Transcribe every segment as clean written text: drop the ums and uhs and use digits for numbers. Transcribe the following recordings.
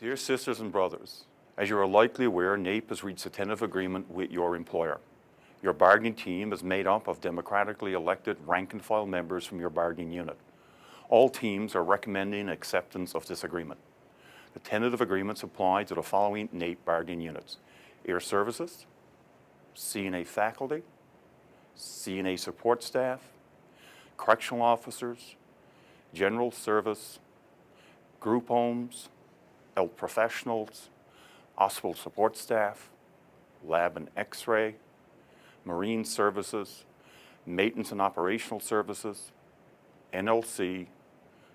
Dear sisters and brothers, as you are likely aware, NAPE has reached a tentative agreement with your employer. Your bargaining team is made up of democratically elected rank-and-file members from your bargaining unit. All teams are recommending acceptance of this agreement. The tentative agreements apply to the following NAPE bargaining units: Air Services, CNA faculty, CNA support staff, correctional officers, general service, group homes, health professionals, hospital support staff, lab and x-ray, marine services, maintenance and operational services, NLC,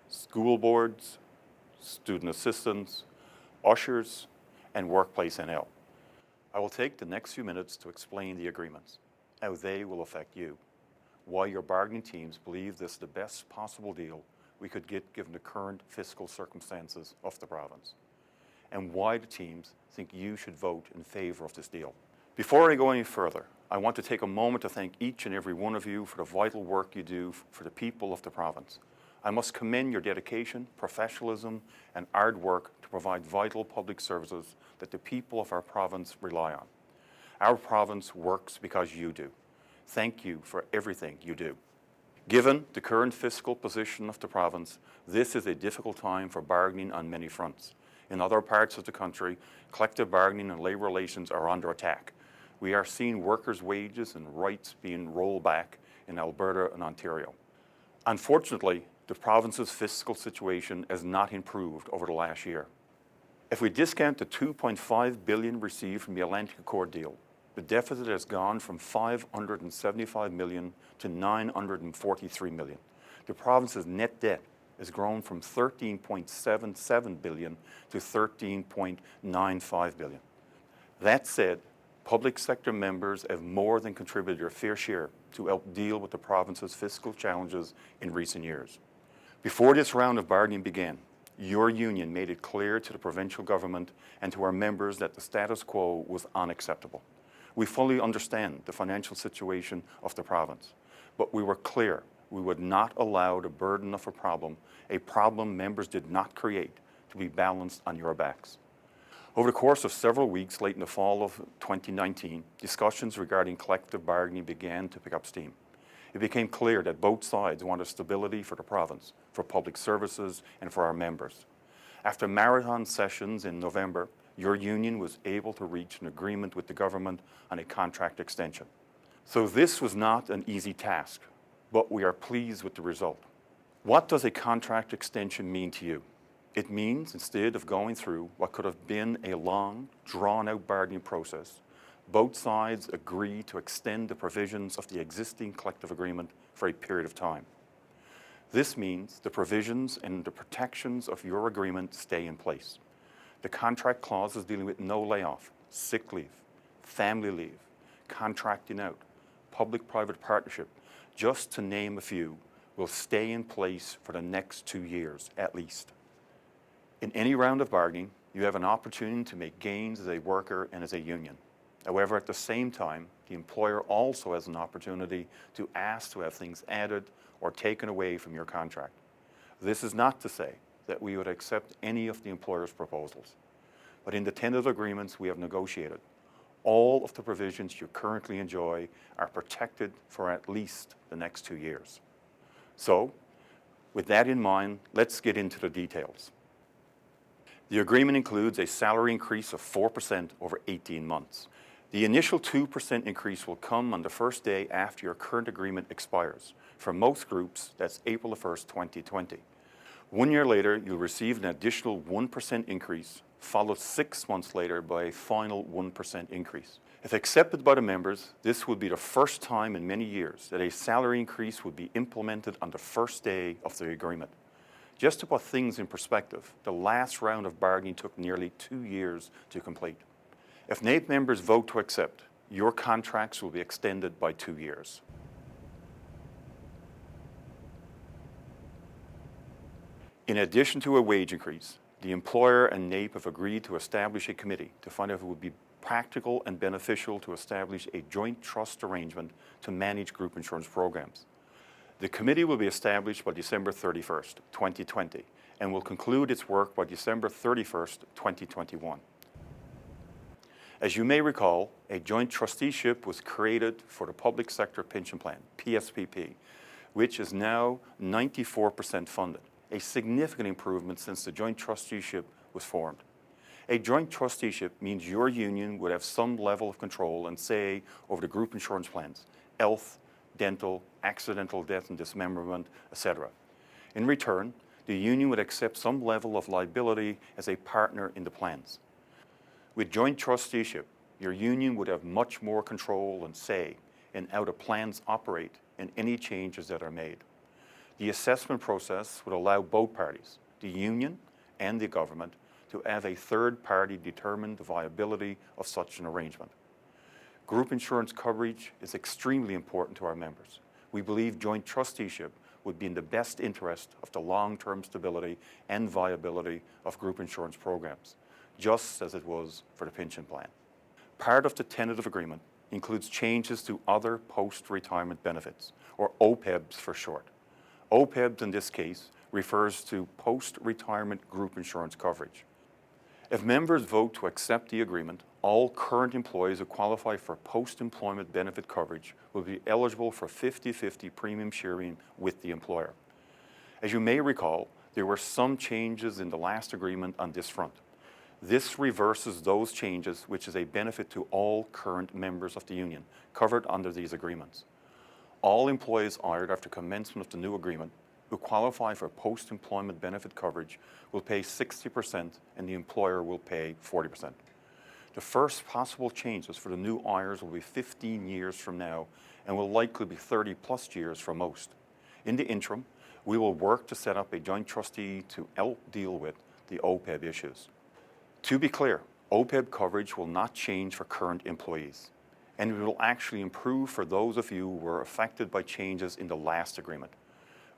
school boards, student assistants, ushers, and workplace NL. I will take the next few minutes to explain the agreements, how they will affect you, why your bargaining teams believe this is the best possible deal we could get given the current fiscal circumstances of the province, and why the teams think you should vote in favor of this deal. Before I go any further, I want to take a moment to thank each and every one of you for the vital work you do for the people of the province. I must commend your dedication, professionalism, and hard work to provide vital public services that the people of our province rely on. Our province works because you do. Thank you for everything you do. Given the current fiscal position of the province, this is a difficult time for bargaining on many fronts. In other parts of the country, collective bargaining and labor relations are under attack. We are seeing workers' wages and rights being rolled back in Alberta and Ontario. Unfortunately, the province's fiscal situation has not improved over the last year. If we discount the $2.5 billion received from the Atlantic Accord deal, the deficit has gone from $575 million to $943 million. The province's net debt has grown from $13.77 billion to $13.95 billion. That said, public sector members have more than contributed their fair share to help deal with the province's fiscal challenges in recent years. Before this round of bargaining began, your union made it clear to the provincial government and to our members that the status quo was unacceptable. We fully understand the financial situation of the province, but we were clear we would not allow the burden of a problem members did not create, to be balanced on your backs. Over the course of several weeks late in the fall of 2019, discussions regarding collective bargaining began to pick up steam. It became clear that both sides wanted stability for the province, for public services, and for our members. After marathon sessions in November, your union was able to reach an agreement with the government on a contract extension. So this was not an easy task, but we are pleased with the result. What does a contract extension mean to you? It means instead of going through what could have been a long, drawn-out bargaining process, both sides agree to extend the provisions of the existing collective agreement for a period of time. This means the provisions and the protections of your agreement stay in place. The contract clauses dealing with no layoff, sick leave, family leave, contracting out, public-private partnership, just to name a few, will stay in place for the next 2 years at least. In any round of bargaining, you have an opportunity to make gains as a worker and as a union. However, at the same time, the employer also has an opportunity to ask to have things added or taken away from your contract. This is not to say that we would accept any of the employer's proposals, but in the tentative agreements we have negotiated, all of the provisions you currently enjoy are protected for at least the next 2 years. So, with that in mind, let's get into the details. The agreement includes a salary increase of 4% over 18 months. The initial 2% increase will come on the first day after your current agreement expires. For most groups, that's April 1st, 2020. 1 year later, you'll receive an additional 1% increase, followed 6 months later by a final 1% increase. If accepted by the members, this would be the first time in many years that a salary increase would be implemented on the first day of the agreement. Just to put things in perspective, the last round of bargaining took nearly 2 years to complete. If NAPE members vote to accept, your contracts will be extended by 2 years. In addition to a wage increase, the employer and NAPE have agreed to establish a committee to find out if it would be practical and beneficial to establish a joint trust arrangement to manage group insurance programs. The committee will be established by December 31st, 2020, and will conclude its work by December 31st, 2021. As you may recall, a joint trusteeship was created for the Public Sector Pension Plan, PSPP, which is now 94% funded, a significant improvement since the joint trusteeship was formed. A joint trusteeship means your union would have some level of control and say over the group insurance plans, health, dental, accidental death and dismemberment, etc. In return, the union would accept some level of liability as a partner in the plans. With joint trusteeship, your union would have much more control and say in how the plans operate and any changes that are made. The assessment process would allow both parties, the union and the government, to have a third party determine the viability of such an arrangement. Group insurance coverage is extremely important to our members. We believe joint trusteeship would be in the best interest of the long-term stability and viability of group insurance programs, just as it was for the pension plan. Part of the tentative agreement includes changes to other post-retirement benefits, or OPEBS for short. OPEBS in this case refers to post-retirement group insurance coverage. If members vote to accept the agreement, all current employees who qualify for post-employment benefit coverage will be eligible for 50-50 premium sharing with the employer. As you may recall, there were some changes in the last agreement on this front. This reverses those changes, which is a benefit to all current members of the union covered under these agreements. All employees hired after commencement of the new agreement who qualify for post-employment benefit coverage will pay 60% and the employer will pay 40%. The first possible changes for the new hires will be 15 years from now and will likely be 30 plus years for most. In the interim, we will work to set up a joint trustee to help deal with the OPEB issues. To be clear, OPEB coverage will not change for current employees, and it will actually improve for those of you who were affected by changes in the last agreement.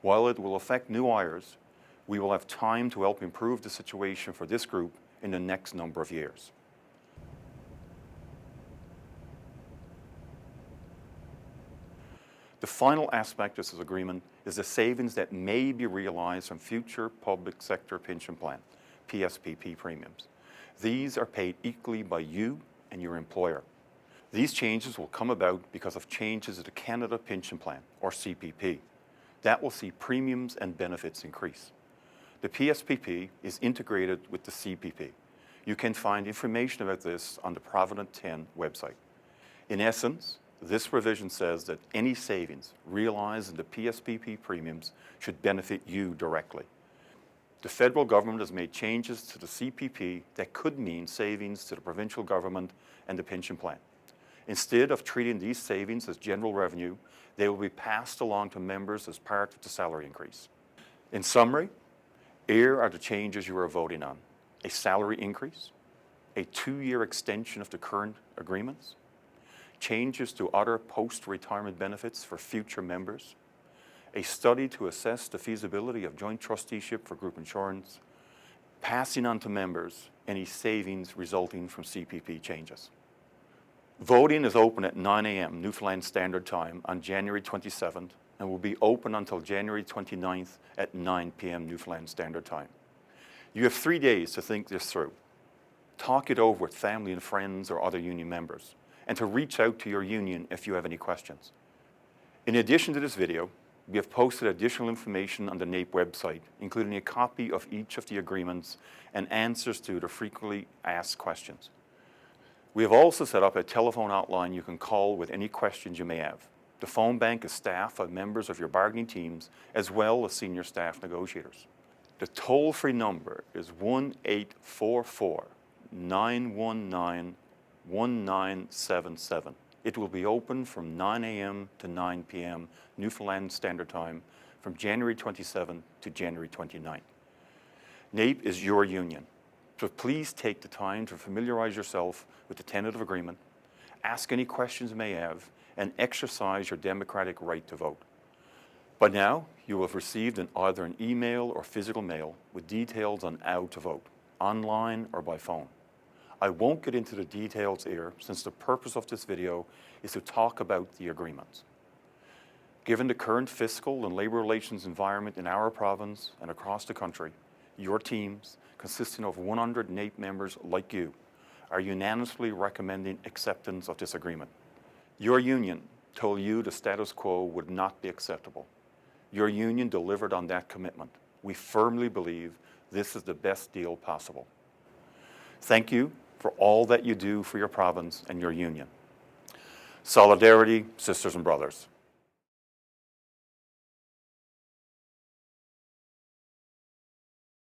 While it will affect new hires, we will have time to help improve the situation for this group in the next number of years. The final aspect of this agreement is the savings that may be realized from future public sector pension plan, PSPP premiums. These are paid equally by you and your employer. These changes will come about because of changes to the Canada Pension Plan, or CPP. That will see premiums and benefits increase. The PSPP is integrated with the CPP. You can find information about this on the Provident 10 website. In essence, this provision says that any savings realized in the PSPP premiums should benefit you directly. The federal government has made changes to the CPP that could mean savings to the provincial government and the pension plan. Instead of treating these savings as general revenue, they will be passed along to members as part of the salary increase. In summary, here are the changes you are voting on: a salary increase, a 2-year extension of the current agreements, changes to other post-retirement benefits for future members, a study to assess the feasibility of joint trusteeship for group insurance, passing on to members any savings resulting from CPP changes. Voting is open at 9 a.m. Newfoundland Standard Time on January 27th and will be open until January 29th at 9 p.m. Newfoundland Standard Time. You have 3 days to think this through. Talk it over with family and friends or other union members, and to reach out to your union if you have any questions. In addition to this video, we have posted additional information on the NAPE website, including a copy of each of the agreements and answers to the frequently asked questions. We have also set up a telephone hotline you can call with any questions you may have. The phone bank is staffed by members of your bargaining teams as well as senior staff negotiators. The toll-free number is 1-844-919-1977. It will be open from 9 a.m. to 9 p.m. Newfoundland Standard Time from January 27 to January 29. NAPE is your union, so please take the time to familiarize yourself with the tentative agreement, ask any questions you may have, and exercise your democratic right to vote. By now, you will have received either an email or physical mail with details on how to vote, online or by phone. I won't get into the details here since the purpose of this video is to talk about the agreements. Given the current fiscal and labor relations environment in our province and across the country, Your teams, consisting of 100 NAPE members like you, are unanimously recommending acceptance of this agreement. Your union told you the status quo would not be acceptable. Your union delivered on that commitment. We firmly believe this is the best deal possible. Thank you for all that you do for your province and your union. Solidarity, sisters and brothers.